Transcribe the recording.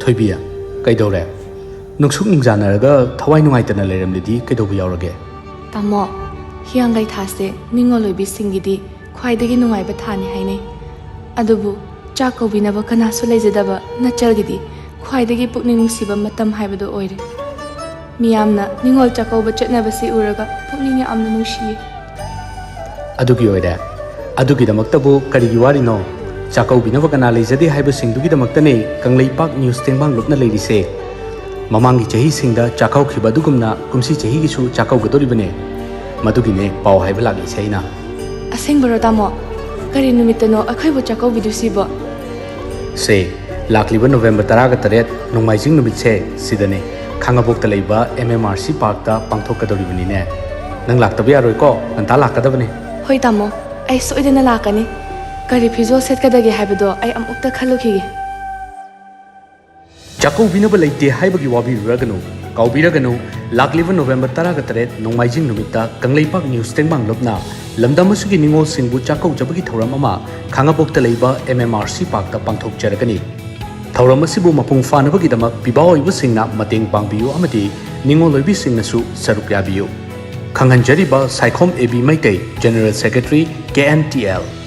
Thoibia, Kaidore. Nuksuk Ningzanaraga, Tawai Nuaitana Lerem Lidi, Kaidobi Yorage. Tamo, hiyanggei thase, Ningol oibi singgi, Khwaidagi nungaiba thani haine. Adubu, Chakouba kanasu leijadaba, nachalgidi, Khwaidagi pukning nungsiba matam haibado oire. Miyamna, Ningol Chakouba chetnabasi uraga, pukning yamna nungshi. Adugi oire. Adugi damaktabu karigi warino. Chakouba kana leijadi haiba singdugi damaktane, Kangleipak news Tengbang lupna leirise. Mamangi chahi singda chakau khibadugumna, kumsi chahi gisu chakau gadoribane. Madugine pau haiba lagi chaina. Asing barodamo, kari numitano akhaibu Chakouba dusibo. Se, lakliba November taraga taret, nongmaijing numit se, sidane, Khangabok leiba MMRC PARK ta pangthoktuna ne. Nang laktabi aroiko, nanta lakadabane. Hoi tamo, ay soidana lakani. Kari fizo set kadagi haibado ay amukta khalukhi. Chakouba laite haibagi wabi ragano, kaubiragano, lakliba November taraga taret, nongmaijing numita, Kangleipak news Tengbang lupna, lamdamasugi ningol singbu chakau jabagi thouram ama, Khangabok leiba MMRC PARK ta pangthokcharagani. Thouram asibu mapung fanabagi damak pibaw oiba singna mateng pangbiyu amadi, ningol oibi singnasu saruk yabiyu. Khanghanjariba Saikhom AB Maitei, General Secretary, KNTL.